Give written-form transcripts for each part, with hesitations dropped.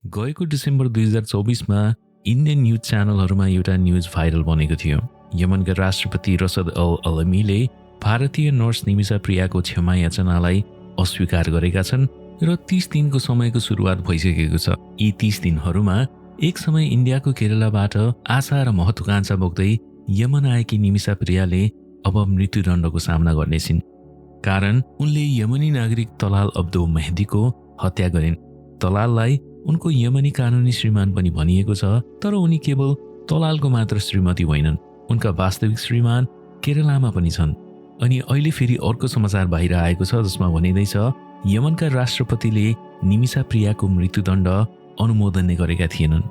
गएको December 2024मा Indian news च्यानलहरूमा एउटा न्युज भाइरल बनेको थियो। यमनका राष्ट्रपति रसद अल अलमीले भारतीय नर्स निमिषा प्रियाको क्षमा याचनालाई अस्वीकार गरेका छन् र 30 दिनको समयको सुरुवात भइसकेको छ। यी 30 दिनहरूमा एक समय इन्डियाको केरलाबाट आशा र महत्वाकांक्षा बोक्दै यमन आएकी निमिषा प्रियाले अब मृत्युदण्डको सामना गर्नेछिन्। कारण उनले यमनी नागरिक तलाल अब्दो मेहदीको हत्या गरिन्। तलाललाई उनको यमनी कानुनी श्रीमान पनि भनिएको छ, तर उनी केवल तलालको मात्र श्रीमती होइनन्, उनका वास्तविक श्रीमान केरलामा पनि छन्। अनि अहिले फेरि अर्को समाचार बाहिर आएको छ जसमा भनिँदैछ यमनका राष्ट्रपतिले निमिषा प्रियाको मृत्युदण्ड अनुमोदन नै गरेका थिएनन्।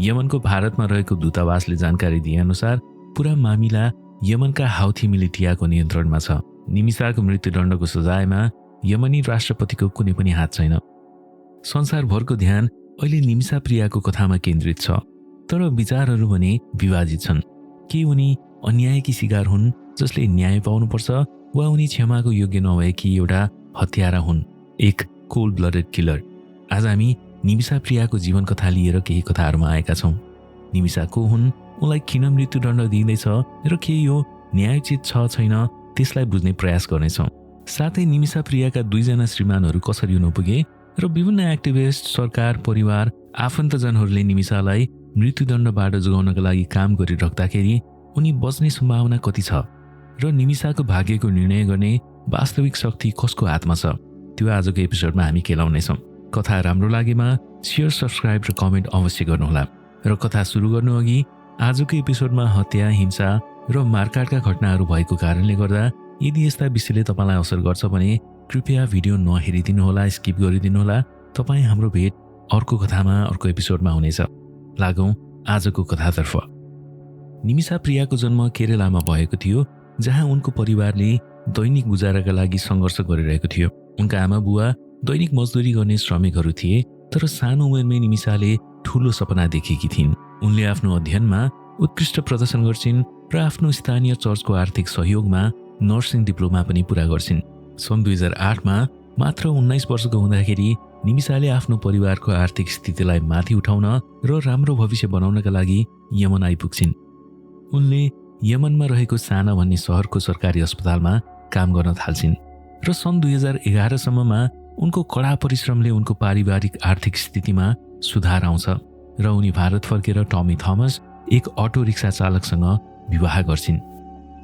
यमनको भारतमा रहेको दूतावासले जानकारी दिएअनुसार पुरा मामिला यमनका हाउथी मिलिटियाको नियन्त्रणमा छ। निमिषाको मृत्युदण्डको सजायमा यमनी राष्ट्रपतिको कुनै पनि हात छैन। संसारभरको ध्यान अहिले निमिषा प्रियाको कथामा केन्द्रित छ, तर विचारहरू भने विभाजित छन्। के उनी अन्यायकी शिकार हुन् जसले न्याय पाउनुपर्छ, वा उनी क्षमाको योग्य नभएकी एउटा हत्यारा हुन्, एक कोल्ड ब्लडेड किलर? आज हामी निमिषा प्रियाको जीवन कथा लिएर केही कथाहरूमा आएका छौँ। निमिषा को हुन्, उनलाई किन मृत्युदण्ड दिइँदैछ र के यो न्यायोचित छ छैन त्यसलाई बुझ्ने प्रयास गर्नेछौँ। साथै निमिषा प्रियाका दुईजना श्रीमानहरू कसरी हुन पुगे र विभिन्न एक्टिभिस्ट, सरकार, परिवार, आफन्तजनहरूले निमिषालाई मृत्युदण्डबाट जोगाउनका लागि काम गरिराख्दाखेरि उनी बच्ने सम्भावना कति छ र निमिषाको भाग्यको निर्णय गर्ने वास्तविक शक्ति कसको हातमा छ, त्यो आजको एपिसोडमा हामी केलाउनेछौँ। कथा राम्रो लागेमा शेयर, सब्सक्राइब र कमेन्ट अवश्य गर्नुहोला। र कथा सुरु गर्नु अघि आजको एपिसोडमा हत्या, हिंसा र मारकाटका घटनाहरू भएको कारणले गर्दा यदि यस्ता विषयले तपाईँलाई असर गर्छ भने कृपया भिडियो नहेरिदिनुहोला, स्किप गरिदिनुहोला। तपाईँ हाम्रो भेट अर्को कथामा, अर्को एपिसोडमा हुनेछ। लागौँ आजको कथातर्फ। निमिषा प्रियाको जन्म केरलामा भएको थियो, जहाँ उनको परिवारले दैनिक गुजाराका लागि सङ्घर्ष गरिरहेको थियो। उनका आमा बुवा दैनिक मजदुरी गर्ने श्रमिकहरू थिए, तर सानो उमेरमै निमिषाले ठूलो सपना देखेकी थिइन्। उनले आफ्नो अध्ययनमा उत्कृष्ट प्रदर्शन गर्छिन् र आफ्नो स्थानीय चर्चको आर्थिक सहयोगमा नर्सिङ डिप्लोमा पनि पूरा गर्छिन्। सन् 2008मा मात्र 19 वर्षको हुँदाखेरि निमिषाले आफ्नो परिवारको आर्थिक स्थितिलाई माथि उठाउन र राम्रो भविष्य बनाउनका लागि यमन आइपुग्छिन्। उनले यमनमा रहेको साना भन्ने सहरको सरकारी अस्पतालमा काम गर्न थाल्छिन् र सन् 2011 सम्ममा उनको कडा परिश्रमले उनको पारिवारिक आर्थिक स्थितिमा सुधार आउँछ र उनी भारत फर्केर टमी थमस, एक अटो रिक्सा चालकसँग विवाह गर्छिन्।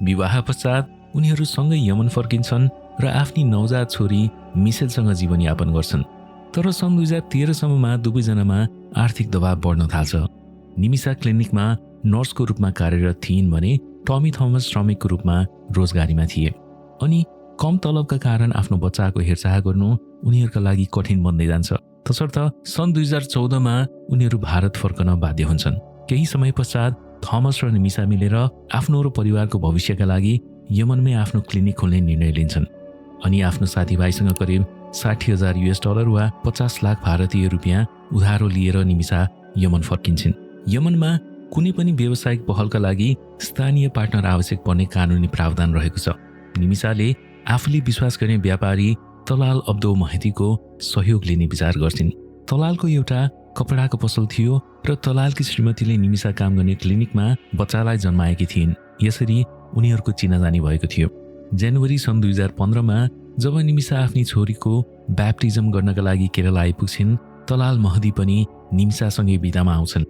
विवाह पश्चात उनीहरू सँगै यमन फर्किन्छन् र आफ्नी नवजात छोरी मिसेलसँग जीवनयापन गर्छन्। तर सन् 2013 सम्ममा दुवैजनामा आर्थिक दबाव बढ्न थाल्छ। निमिषा क्लिनिकमा नर्सको रूपमा कार्यरत थिइन् भने टमी थमस श्रमिकको रूपमा रोजगारीमा थिए। अनि कम तलबका कारण आफ्नो बच्चाको हेरचाह गर्नु उनीहरूका लागि कठिन बन्दै जान्छ। तसर्थ सन् 2014मा उनीहरू भारत फर्कन बाध्य हुन्छन्। केही समय पश्चात थमस र निमिषा मिलेर आफ्नो र परिवारको भविष्यका लागि यमनमै आफ्नो क्लिनिक खोल्ने निर्णय लिन्छन्। अनि आफ्नो साथीभाइसँग करिब $60,000 वा 50 लाख भारतीय रुपियाँ उधारो लिएर निमिषा यमन फर्किन्छन्। यमनमा कुनै पनि व्यावसायिक पहलका लागि स्थानीय पार्टनर आवश्यक पर्ने कानुनी प्रावधान रहेको छ। निमिषाले आफूले विश्वास गर्ने व्यापारी तलाल अब्दो मेहदीको सहयोग लिने विचार गर्छिन्। तलालको एउटा कपडाको पसल थियो र तलालकी श्रीमतीले निमिषा काम गर्ने क्लिनिकमा बच्चालाई जन्माएकी थिइन्। यसरी उनीहरूको चिनाजानी भएको थियो। जनवरी सन् 2015मा जब निमिषा आफ्नी छोरीको ब्याप्टिजम गर्नका लागि केरला आइपुग्छिन्, तलाल मेहदी पनि निमिषासँगै बिदामा आउँछन्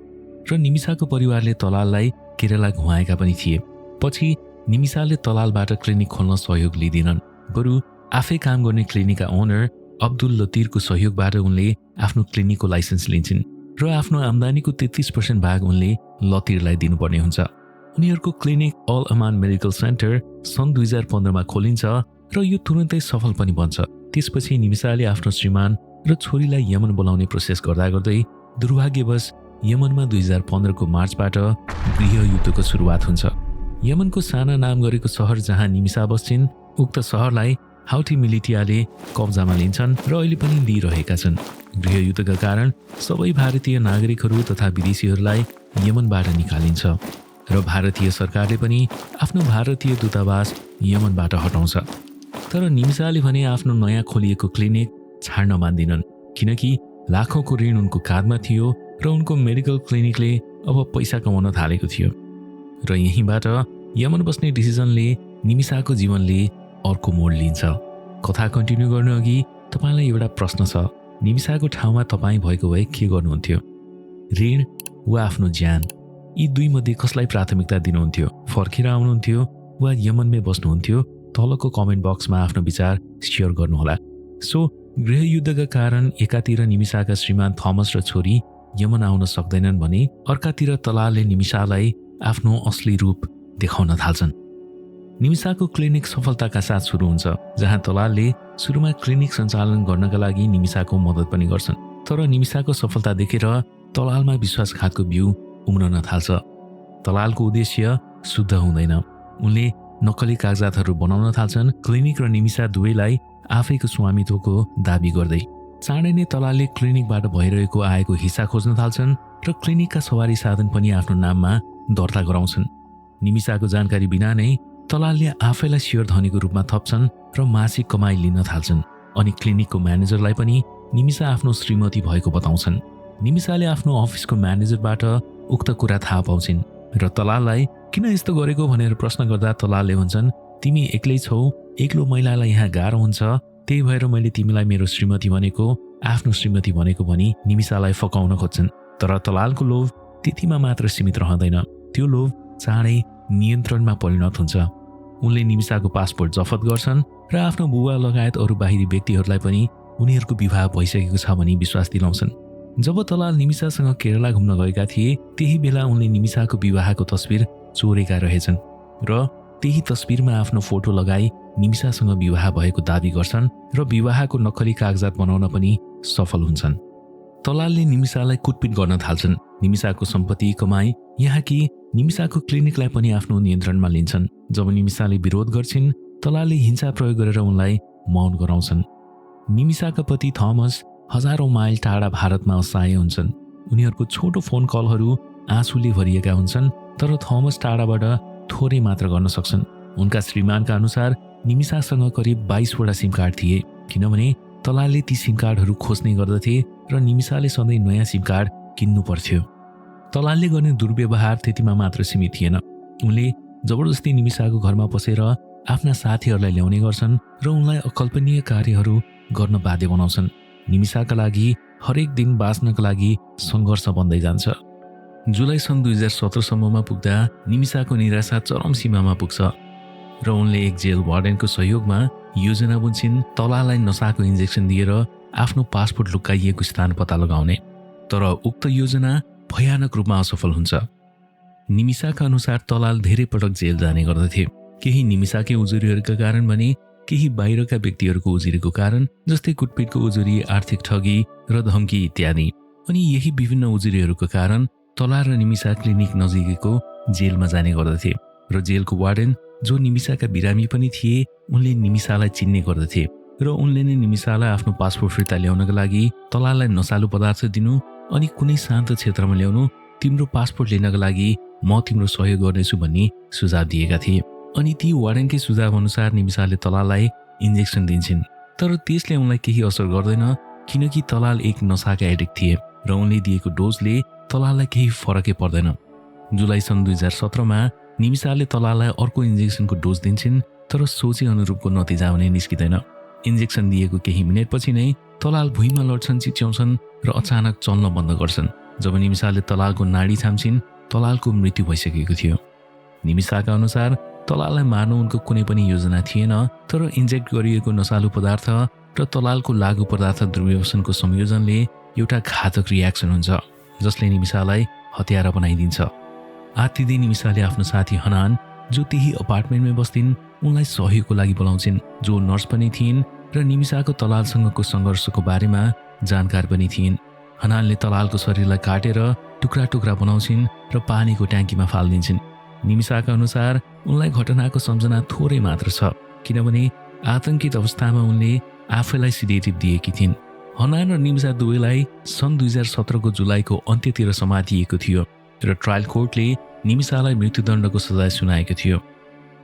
र निमिषाको परिवारले तलाललाई केरला घुमाएका पनि थिए। पछि निमिषाले तलालबाट क्लिनिक खोल्न सहयोग लिँदिनन्, बरु आफै काम गर्ने क्लिनिकका ओनर अब्दुल लतिरको सहयोगबाट उनले आफ्नो क्लिनिकको लाइसेन्स लिन्छन् र आफ्नो आम्दानीको 33% भाग उनले लतिरलाई दिनुपर्ने हुन्छ। उनीहरूको क्लिनिक अल अमान मेडिकल सेन्टर सन् 2015मा खोलिन्छ र यो तुरन्तै सफल पनि बन्छ। त्यसपछि निमिषाले आफ्नो श्रीमान र छोरीलाई यमन बोलाउने प्रोसेस गर्दा गर्दै दुर्भाग्यवश यमनमा 2015को मार्चबाट गृहयुद्धको सुरुवात हुन्छ। यमनको साना नाम गरेको सहर जहाँ निमिषा बस्छिन्, उक्त सहरलाई हाउथी मिलिटियाले कब्जामा लिन्छन् र अहिले पनि लिइरहेका छन्। गृहयुद्धका कारण सबै भारतीय नागरिकहरू तथा विदेशीहरूलाई यमनबाट निकालिन्छ र भारतीय सरकारले पनि आफ्नो भारतीय दूतावास यमनबाट हटाउँछ। तर निमिषाले भने आफ्नो नयाँ खोलिएको क्लिनिक छाड्न मान्दिनन्, किनकि लाखौंको ऋण उनको काँधमा थियो र उनको मेडिकल क्लिनिकले अब पैसा कमाउन थालेको थियो। र यहीँबाट यमन बस्ने डिसिजनले निमिषाको जीवनले अर्को मोड लिन्छ। कथा कन्टिन्यू गर्नु अघि तपाईँलाई एउटा प्रश्न छ, निमिषाको ठाउँमा तपाईँ भएको भए के गर्नुहुन्थ्यो? ऋण वा आफ्नो ज्यान, यी दुई मध्ये कसलाई प्राथमिकता दिनुहुन्थ्यो? फर्केर आउनुहुन्थ्यो वा यमनमै बस्नुहुन्थ्यो? तलको कमेन्ट बक्समा आफ्नो विचार सेयर गर्नुहोला। सो गृहयुद्धका कारण एकातिर निमिषाका श्रीमान थमस र छोरी यमन आउन सक्दैनन् भने अर्कातिर तलालले निमिषालाई आफ्नो असली रूप देखाउन थाल्छन्। निमिषाको क्लिनिक सफलताका साथ सुरु हुन्छ, जहाँ तलालले सुरुमा क्लिनिक सञ्चालन गर्नका लागि निमिषाको मद्दत पनि गर्छन्। तर निमिषाको सफलता देखेर तलालमा विश्वासघातको बिउ उम्रन थाल्छ। तलालको उद्देश्य शुद्ध हुँदैन। उनले नक्कली कागजातहरू बनाउन थाल्छन्, क्लिनिक र निमिषा दुवैलाई आफैको स्वामित्वको दाबी गर्दै। चाँडै नै तलालले क्लिनिकबाट भइरहेको आएको हिस्सा खोज्न थाल्छन् र क्लिनिकका सवारी साधन पनि आफ्नो नाममा दर्ता गराउँछन्। निमिषाको जानकारी बिना नै तलालले आफैलाई शेयर धनीको रूपमा थप्छन् र मासिक कमाई लिन थाल्छन्। अनि क्लिनिकको म्यानेजरलाई पनि निमिषा आफ्नो श्रीमती भएको बताउँछन्। निमिषाले आफ्नो अफिसको म्यानेजरबाट उक्त कुरा थाहा पाउँछिन् र तलाललाई किन यस्तो गरेको भनेर प्रश्न गर्दा तलालले भन्छन्, तिमी एक्लै छौ, एक्लो महिलालाई यहाँ गाह्रो हुन्छ, त्यही भएर मैले तिमीलाई मेरो श्रीमती भनेको, आफ्नो श्रीमती भनेको भनी निमिषालाई फकाउन खोज्छन्। तर तलालको लोभ त्यतिमा मात्र सीमित रहँदैन, त्यो लोभ चाँडै नियन्त्रणमा परिणत हुन्छ। उनले निमिषाको पासपोर्ट जफत गर्छन् र आफ्नो बुबा लगायत अरू बाहिरी व्यक्तिहरूलाई पनि उनीहरूको विवाह भइसकेको छ भनी विश्वास दिलाउँछन्। जब तलाल निमिषासँग केरला घुम्न गएका थिए, त्यही बेला उनले निमिषाको विवाहको तस्बिर चोरेका रहेछन् र त्यही तस्बिरमा आफ्नो फोटो लगाई निमिषासँग विवाह भएको दाबी गर्छन् र विवाहको नक्कली कागजात बनाउन पनि सफल हुन्छन्। तलालले निमिषालाई कुटपिट गर्न थाल्छन्। निमिषाको सम्पत्ति कमाई यहाँ कि निमिषाको क्लिनिकलाई पनि आफ्नो नियन्त्रणमा लिन्छन्। जब निमिषाले विरोध गर्छिन्, तलालले हिंसा प्रयोग गरेर उनलाई मौन गराउँछन्। निमिषाका पति थमस हजारौं माइल टाढा भारतमा असहाय हुन्छन्। उनीहरूको छोटो फोन कलहरू आँसुले भरिएका हुन्छन्, तर थमस टाढाबाट थोरै मात्र गर्न सक्छन्। उनका श्रीमानका अनुसार निमिषासँग करिब 22वटा सिम कार्ड थिए, किनभने तलालले ती सिम कार्डहरू खोज्ने गर्दथे र निमिषाले सधैँ नयाँ सिम कार्ड किन्नु पर्थ्यो। तलालले गर्ने दुर्व्यवहार त्यतिमा मात्र सीमित थिएन। उनले जबरजस्ती निमिषाको घरमा पसेर आफ्ना साथीहरूलाई ल्याउने गर्छन् र उनलाई अकल्पनीय कार्यहरू गर्न बाध्य बनाउँछन्। निमिषाका लागि हरेक दिन बाँच्नका लागि सङ्घर्ष बन्दै जान्छ। जुलाई सन् 2017 सम्ममा पुग्दा निमिषाको निराशा चरम सीमामा पुग्छ र उनले एक जेल वार्डेनको सहयोगमा योजना बुन्छिन् तलाललाई नसाको इन्जेक्सन दिएर आफ्नो पासपोर्ट लुकाइएको स्थान पत्ता लगाउने। तर उक्त योजना भयानक रूपमा असफल हुन्छ। निमिषाका अनुसार तलाल धेरै पटक जेल जाने गर्दथे, केही निमिषाकै उजुरीहरूका कारण भने केही बाहिरका व्यक्तिहरूको उजुरीको कारण, जस्तै कुटपिटको उजुरी, आर्थिक ठगी र धम्की इत्यादि। अनि यही विभिन्न उजुरीहरूको कारण तलाल र निमिषा क्लिनिक नजिकैको जेलमा जाने गर्दथे र जेलको वार्डेन जो निमिषाका बिरामी पनि थिए, उनले निमिषालाई चिन्ने गर्दथे र उनले नै निमिषालाई आफ्नो पासपोर्ट फिर्ता ल्याउनका लागि तलाललाई नसालु पदार्थ दिनु अनि कुनै शान्त क्षेत्रमा ल्याउनु, तिम्रो पासपोर्ट लिनका लागि म तिम्रो सहयोग गर्नेछु भन्ने सुझाव दिएका थिए। अनि ती वार्डेनकै सुझाव अनुसार निमिषाले तलाललाई इन्जेक्सन दिन्छन्, तर त्यसले उनलाई केही असर गर्दैन, किनकि तलाल एक नसाका एडिक्ट थिए र उनले दिएको डोजले तलाललाई केही फरकै पर्दैन। जुलाई सन् 2017मा निमिषाले तलाललाई अर्को इन्जेक्सनको डोज दिन्छन्, तर सोचे अनुरूपको नतिजा हुने निस्किँदैन। इन्जेक्सन दिएको केही मिनेटपछि नै तलाल भुइँमा लड्छन्, चिच्याउँछन् र अचानक चल्न बन्द गर्छन्। जब निमिषाले तलालको नाडी छाम्छिन्, तलालको मृत्यु भइसकेको थियो। निमिषाका अनुसार तलाललाई मार्नु उनको कुनै पनि योजना थिएन, तर इन्जेक्ट गरिएको नसालु पदार्थ र तलालको लागु पदार्थ दुर्व्यसनको संयोजनले एउटा घातक रियाक्सन हुन्छ, जसले निमिषालाई हत्यारा बनाइदिन्छ। आत्तिदै निमिषाले आफ्नो साथी हनान, जो त्यही अपार्टमेन्टमै बस्थिन्, उनलाई सहयोगको लागि बोलाउँछिन्, जो नर्स पनि थिइन् र निमिषाको तलालसँगको सङ्घर्षको बारेमा जानकार पनि थिइन्। हनानले तलालको शरीरलाई काटेर टुक्रा टुक्रा बनाउँछिन् र पानीको ट्याङ्कीमा फालिदिन्छन्। निमिषाका अनुसार उनलाई घटनाको सम्झना थोरै मात्र छ, किनभने आतंकित अवस्थामा उनले आफैलाई सिडेटिभ दिएकी थिइन्। हनान र निमिषा दुवैलाई सन् 2017को जुलाईको अन्त्यतिर समातिएको थियो र ट्रायल कोर्टले निमिषालाई मृत्युदण्डको सजाय सुनाएको थियो।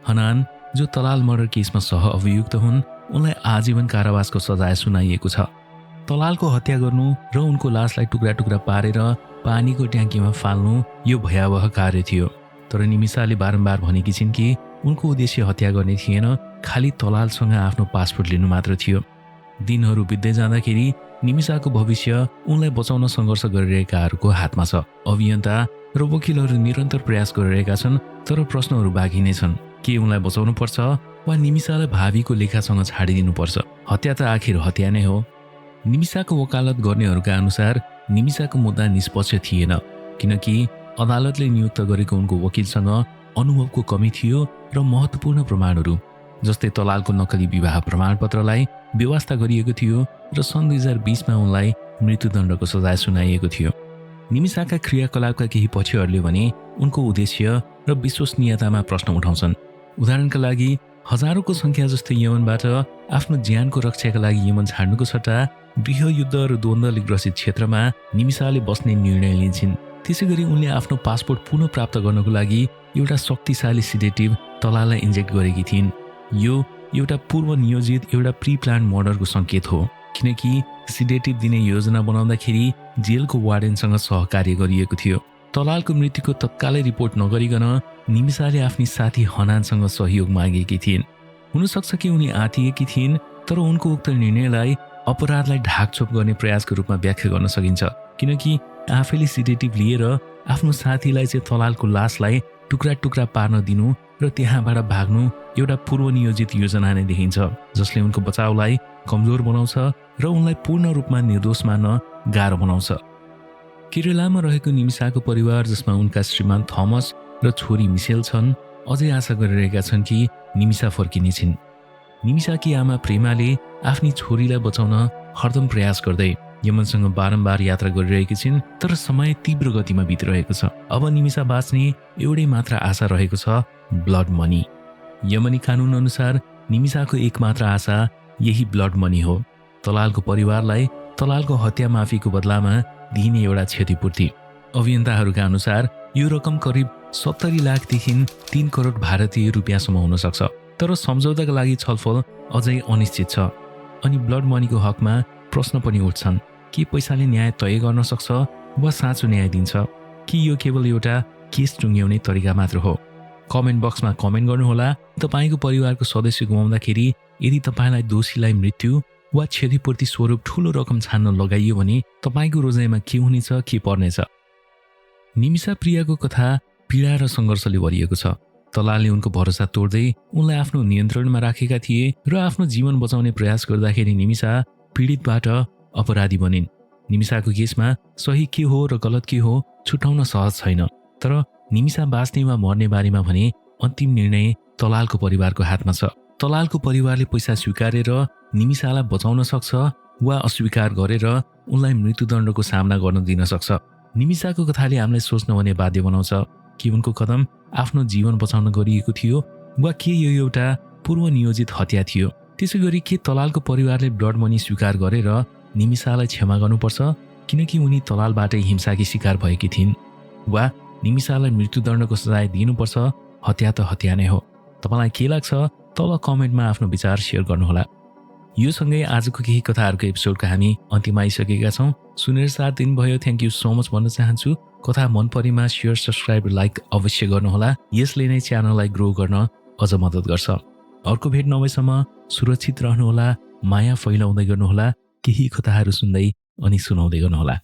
हनान, जो तलाल मर्डर केसमा सह अभियुक्त हुन्, उनलाई आजीवन कारावासको सजाय सुनाइएको छ। तलालको हत्या गर्नु र उनको लासलाई टुक्रा टुक्रा पारेर पानीको ट्याङ्कीमा फाल्नु यो भयावह कार्य थियो। तर निमिषाले बारम्बार भनेकी छिन् कि उनको उद्देश्य हत्या गर्ने थिएन, खालि तलालसँग आफ्नो पासपोर्ट लिनु मात्र थियो। दिनहरू बित्दै जाँदाखेरि निमिषाको भविष्य उनलाई बचाउन सङ्घर्ष गरिरहेकाहरूको हातमा छ। अभियन्ता र वकिलहरू निरन्तर प्रयास गरिरहेका छन्, तर प्रश्नहरू बाँकी नै छन्। के उनलाई बचाउनु पर्छ वा निमिषालाई भावीको लेखासँग छाडिदिनुपर्छ? हत्या त आखिर हत्या नै हो। निमिषाको वकालत गर्नेहरूका अनुसार निमिषाको मुद्दा निष्पक्ष थिएन, किनकि अदालतले नियुक्त गरेको उनको वकिलसँग अनुभवको कमी थियो र महत्त्वपूर्ण प्रमाणहरू जस्तै तलालको नक्कली विवाह प्रमाणपत्रलाई बेवास्ता गरिएको थियो र सन् 2020 मा उनलाई मृत्युदण्डको सजाय सुनाइएको थियो। निमिषाका क्रियाकलापका केही पक्षहरूले भने उनको उद्देश्य र विश्वसनीयतामा प्रश्न उठाउँछन्। उदाहरणका लागि हजारौंको संख्या जस्तै यमनबाट आफ्नो ज्यानको रक्षाका लागि यमन छाड्नुको सट्टा गृहयुद्ध र द्वन्द्वले ग्रसित क्षेत्रमा निमिषाले बस्ने निर्णय लिन्छन्। त्यसैगरी उनले आफ्नो पासपोर्ट पुनः प्राप्त गर्नको लागि एउटा शक्तिशाली सिडेटिभ तलाललाई इन्जेक्ट गरेकी थिइन्। यो एउटा पूर्व नियोजित एउटा प्री प्लान मर्डरको सङ्केत हो, किनकि सिडेटिभ दिने योजना बनाउँदाखेरि जेलको वार्डेनसँग सहकार्य गरिएको थियो। तलालको मृत्युको तत्कालै रिपोर्ट नगरिकन निमिषाले आफ्नी साथी हनानसँग सहयोग मागेकी थिइन्। हुनसक्छ कि उनी आँतिएकी थिइन्, तर उनको उक्त निर्णयलाई अपराधलाई ढाकछोप गर्ने प्रयासको रूपमा व्याख्या गर्न सकिन्छ, किनकि आफैले सिडेटिभ लिएर आफ्नो साथीलाई चाहिँ तलालको लासलाई टुक्रा टुक्रा पार्न दिनु र त्यहाँबाट भाग्नु एउटा पूर्व नियोजित योजना नै देखिन्छ, जसले उनको बचाउलाई कमजोर बनाउँछ र उनलाई पूर्ण रूपमा निर्दोष मान्न गाह्रो बनाउँछ। केरलामा रहेको निमिषाको परिवार, जसमा उनका श्रीमान थमस र छोरी मिसेल छन्, अझै आशा गरिरहेका छन् कि निमिषा फर्किने छिन्। निमिषाकी आमा प्रेमाले आफ्नी छोरीलाई बचाउन हरदम प्रयास गर्दै यमनसँग बारम्बार यात्रा गरिरहेकी छिन्, तर समय तीव्र गतिमा बितिरहेको छ। अब निमिषा बाँच्ने एउटै मात्र आशा रहेको छ, ब्लड मनी। यमनी कानुन अनुसार निमिषाको एकमात्र आशा यही ब्लड मनी हो, तलालको परिवारलाई तलालको हत्या माफीको बदलामा दिइने एउटा क्षतिपूर्ति। अभियन्ताहरूका अनुसार यो रकम करिब 70 लाखदेखि 3 करोड भारतीय रुपियाँसम्म हुन सक्छ, तर सम्झौताका लागि छलफल अझै अनिश्चित छ। अनि ब्लड मनीको हकमा प्रश्न पनि उठ्छन् कि पैसाले न्याय तय गर्न सक्छ वा साँचो न्याय दिन्छ, कि यो केवल एउटा केस टुङ्ग्याउने तरिका मात्र हो? कमेन्ट बक्समा कमेन्ट गर्नुहोला। तपाईँको परिवारको सदस्य गुमाउँदाखेरि यदि तपाईँलाई दोषीलाई मृत्यु वा क्षतिपूर्ति स्वरूप ठूलो रकम छान्न लगाइयो भने तपाईँको रोजाइमा के हुनेछ, के पर्नेछ? निमिषा प्रियाको कथा पीडा र सङ्घर्षले भरिएको छ। तलालले उनको भरोसा तोड्दै उनलाई आफ्नो नियन्त्रणमा राखेका थिए र आफ्नो जीवन बचाउने प्रयास गर्दाखेरि निमिषा पीडितबाट अपराधी बनिन्। निमिषाको केसमा सही के हो र गलत के हो छुटाउन सहज छैन, तर निमिषा बाँच्ने वा मर्ने बारेमा भने अन्तिम निर्णय तलालको परिवारको हातमा छ। तलालको परिवारले पैसा स्वीकारेर निमिषालाई बचाउन सक्छ वा अस्वीकार गरेर उनलाई मृत्युदण्डको सामना गर्न दिन सक्छ। निमिषाको कथाले हामीलाई सोच्न भने बाध्य बनाउँछ कि उनको कदम आफ्नो जीवन बचाउन गरिएको थियो वा के यो एउटा पूर्व नियोजित हत्या थियो? त्यसैगरी के तलालको परिवारले ब्लड मनी स्वीकार गरेर निमिषालाई क्षमा गर्नुपर्छ, किनकि उनी तलालबाटै हिंसाकी शिकार भएकी थिइन्? वा निमिषालाई मृत्युदण्डको सजाय दिनुपर्छ? हत्या त हत्या नै हो। तपाईँलाई के लाग्छ? तल कमेन्टमा आफ्नो विचार सेयर गर्नुहोला। यो सँगै आजको केही कथाहरूको एपिसोडका हामी अन्त्यमा आइसकेका छौँ। सुनेर साथ दिनुभयो, थ्याङ्क यू सो मच भन्न चाहन्छु। कथा मन परेमा सेयर, सब्सक्राइब, लाइक अवश्य गर्नुहोला। यसले नै च्यानललाई ग्रो गर्न अझ मद्दत गर्छ। अर्को भेट नभएसम्म सुरक्षित रहनुहोला, माया फैलाउँदै गर्नुहोला, केही कथाहरू सुन्दै अनि सुनाउँदै गर्नुहोला।